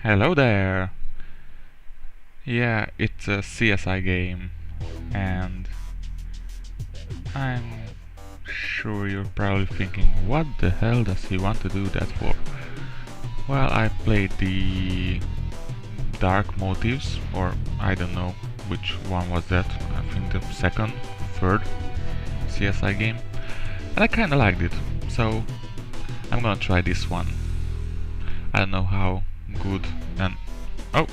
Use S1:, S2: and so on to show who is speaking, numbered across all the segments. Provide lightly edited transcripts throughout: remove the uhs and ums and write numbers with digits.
S1: Hello there! Yeah, it's a CSI game, and I'm sure you're probably thinking, what the hell does he want to do that for? Well, I played the Dark Motives, or I don't know which one was that, I think the second, third CSI game, and I kinda liked it, so I'm gonna try this one. I don't know how good and... oh!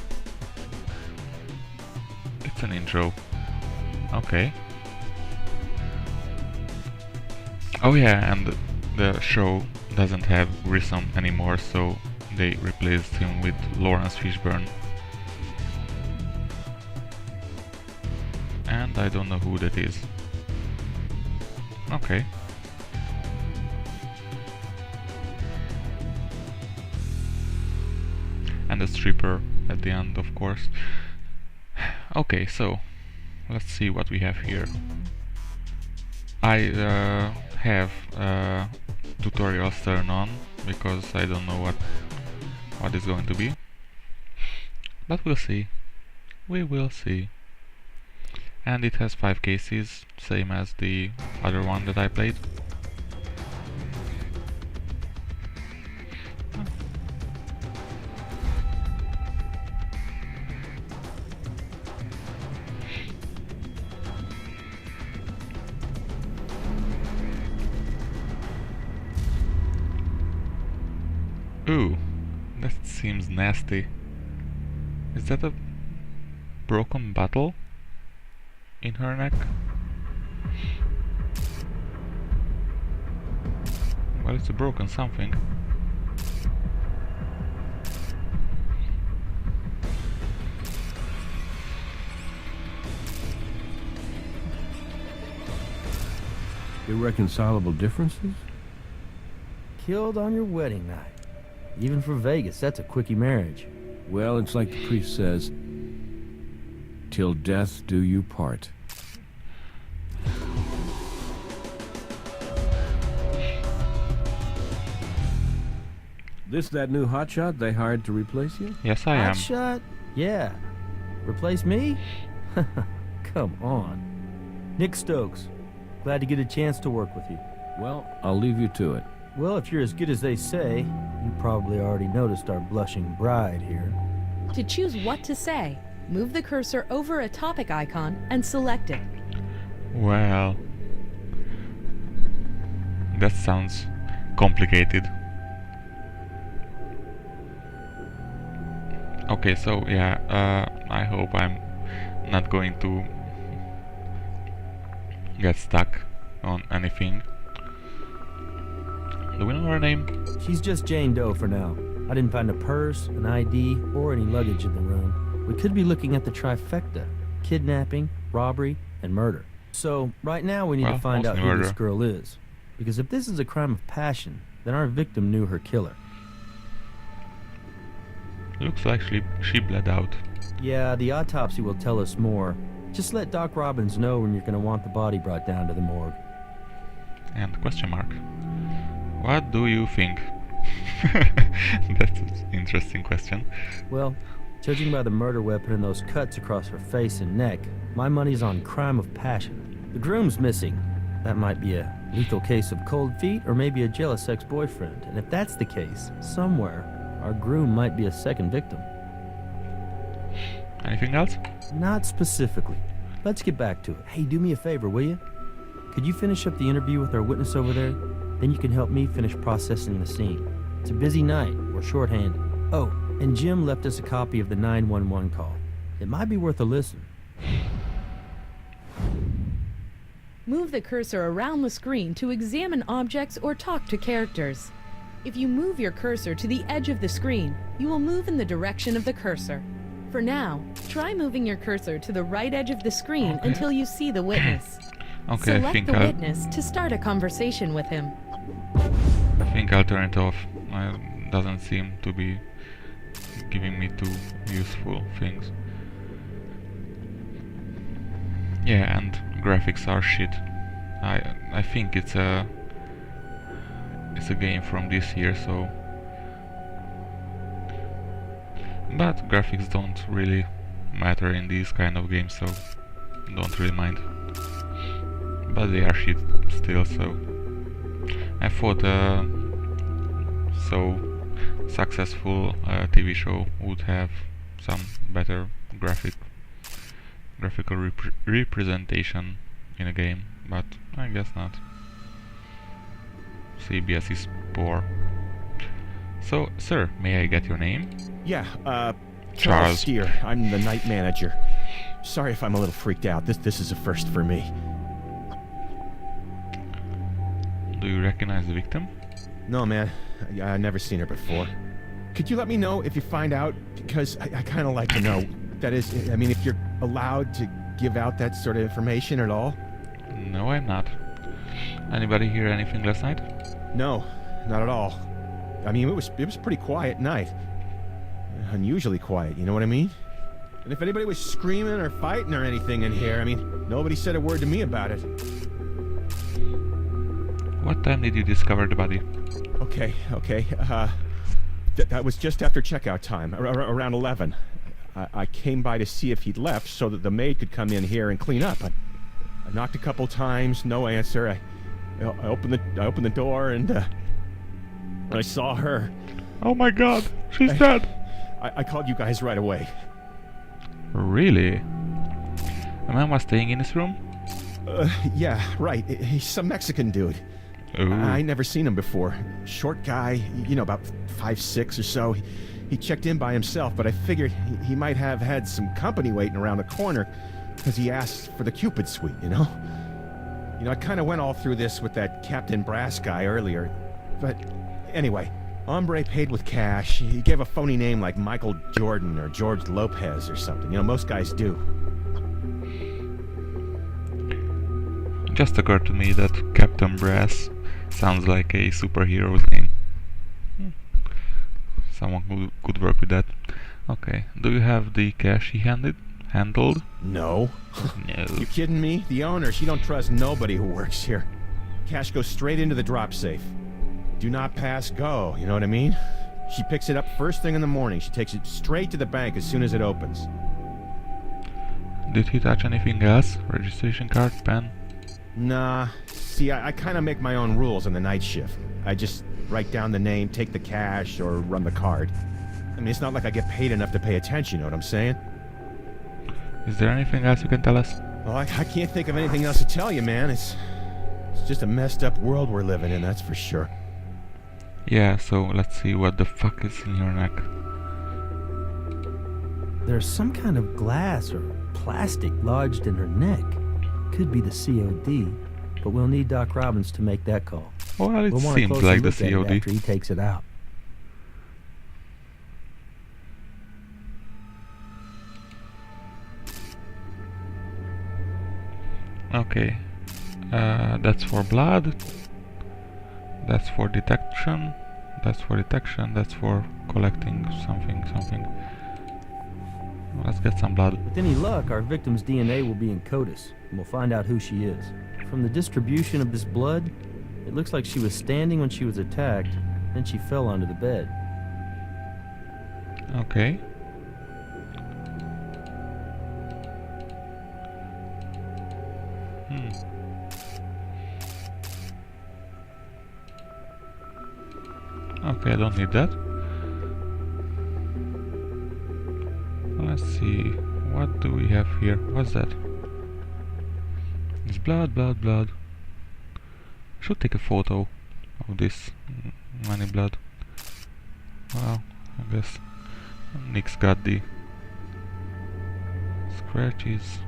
S1: It's an intro. Okay. Oh yeah, and the show doesn't have Grissom anymore, so they replaced him with Lawrence Fishburne. And I don't know who that is. Okay. And the stripper at the end, of course. Okay, so let's see what we have here. I have tutorials turned on because I don't know what it's going to be, but we'll see. We will see. And it has 5 cases, same as the other one that I played. Ooh, that seems nasty. Is that a broken bottle in her neck? Well, it's a broken something.
S2: Irreconcilable differences?
S3: Killed on your wedding night. Even for Vegas, that's a quickie marriage.
S2: Well, it's like the priest says, till death do you part. This that new hotshot they hired to replace you?
S1: Yes, I am.
S3: Hot shot? Yeah. Replace me? Come on. Nick Stokes. Glad to get a chance to work with you.
S2: Well, I'll leave you to it.
S3: Well, if you're as good as they say, you probably already noticed our blushing bride here.
S4: To choose what to say, move the cursor over a topic icon and select it.
S1: Well, that sounds complicated. Okay, so yeah, I hope I'm not going to get stuck on anything. Do we know her name?
S3: She's just Jane Doe for now. I didn't find a purse, an ID, or any luggage in the room. We could be looking at the trifecta: kidnapping, robbery, and murder. So, right now we need to find out who this girl is. Because if this is a crime of passion, then our victim knew her killer.
S1: Looks like she bled out.
S3: Yeah, the autopsy will tell us more. Just let Doc Robbins know when you're going to want the body brought down to the morgue.
S1: And question mark. What do you think? That's an interesting question.
S3: Well, judging by the murder weapon and those cuts across her face and neck, my money's on crime of passion. The groom's missing. That might be a lethal case of cold feet or maybe a jealous ex-boyfriend. And if that's the case, somewhere, our groom might be a second victim.
S1: Anything else?
S3: Not specifically. Let's get back to it. Hey, do me a favor, will you? Could you finish up the interview with our witness over there? Then you can help me finish processing the scene. It's a busy night. We're shorthanded. Oh, and Jim left us a copy of the 911 call. It might be worth a listen.
S4: Move the cursor around the screen to examine objects or talk to characters. If you move your cursor to the edge of the screen, you will move in the direction of the cursor. For now, try moving your cursor to the right edge of the screen until you see the witness.
S1: Okay,
S4: Select the witness to start a conversation with him.
S1: I think I'll turn it off. It doesn't seem to be giving me too useful things. Yeah, and graphics are shit. I think it's a game from this year, so But graphics don't really matter in these kind of games, so don't really mind. But they are shit still, so I thought so successful TV show would have some better graphical representation in a game, but I guess not. CBS is poor. So, sir, may I get your name?
S5: Yeah,
S1: Charles.
S5: Charles Steer. I'm the night manager. Sorry if I'm a little freaked out. This is a first for me.
S1: Do you recognize the victim?
S5: No, man. I've never seen her before. Could you let me know if you find out? Because I kind of like to know. That is, I mean, if you're allowed to give out that sort of information at all?
S1: No, I'm not. Anybody hear anything last night?
S5: No, not at all. I mean, it was a pretty quiet night. Unusually quiet, you know what I mean? And if anybody was screaming or fighting or anything in here, I mean, nobody said a word to me about it.
S1: What time did you discover the body?
S5: Okay. That was just after checkout time, around 11. I came by to see if he'd left so that the maid could come in here and clean up. I knocked a couple times, no answer. I opened the door and I saw her.
S1: Oh my god, she's dead!
S5: I called you guys right away.
S1: Really? A man was staying in this room?
S5: Yeah, right. He's some Mexican dude.
S1: Ooh.
S5: I never seen him before. Short guy, you know, about 5'6" or so. He checked in by himself, but I figured he might have had some company waiting around the corner because he asked for the Cupid suite, you know? You know, I kind of went all through this with that Captain Brass guy earlier. But anyway, hombre paid with cash. He gave a phony name like Michael Jordan or George Lopez or something. You know, most guys do.
S1: It just occurred to me that Captain Brass sounds like a superhero's name. Someone who could work with that. Okay, do you have the cash he handled?
S5: No.
S1: No.
S5: You kidding me? The owner, she don't trust nobody who works here. Cash goes straight into the drop safe. Do not pass go, you know what I mean? She picks it up first thing in the morning. She takes it straight to the bank as soon as it opens.
S1: Did he touch anything else? Registration card, pen?
S5: Nah. See, I kind of make my own rules on the night shift. I just write down the name, take the cash, or run the card. I mean, it's not like I get paid enough to pay attention, you know what I'm saying?
S1: Is there anything else you can tell us?
S5: Well, I can't think of anything else to tell you, man. It's just a messed up world we're living in, that's for sure.
S1: Yeah, so let's see what the fuck is in your neck.
S3: There's some kind of glass or plastic lodged in her neck. Could be the COD, but we'll need Doc Robbins to make that call.
S1: Well, it
S3: We'll want a
S1: seems
S3: closer
S1: like the
S3: look at it
S1: COD.
S3: after he takes it out.
S1: Okay, that's for blood. That's for detection. That's for detection. That's for collecting something. Let's get some blood.
S3: With any luck, our victim's DNA will be in CODIS, and we'll find out who she is. From the distribution of this blood, it looks like she was standing when she was attacked, then she fell onto the bed.
S1: Okay. Okay, I don't need that. Let's see, what do we have here? What's that? It's blood. I should take a photo of this many blood. Well, I guess Nick's got the scratches.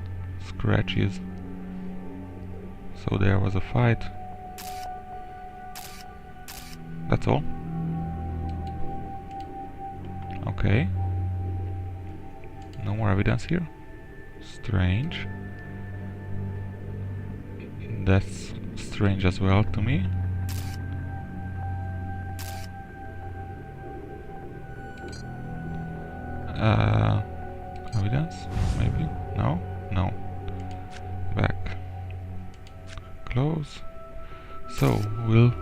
S1: So there was a fight. That's all. Okay. No more evidence here. Strange. That's strange as well to me. Evidence? Maybe? No? No. Back. Close. So, we'll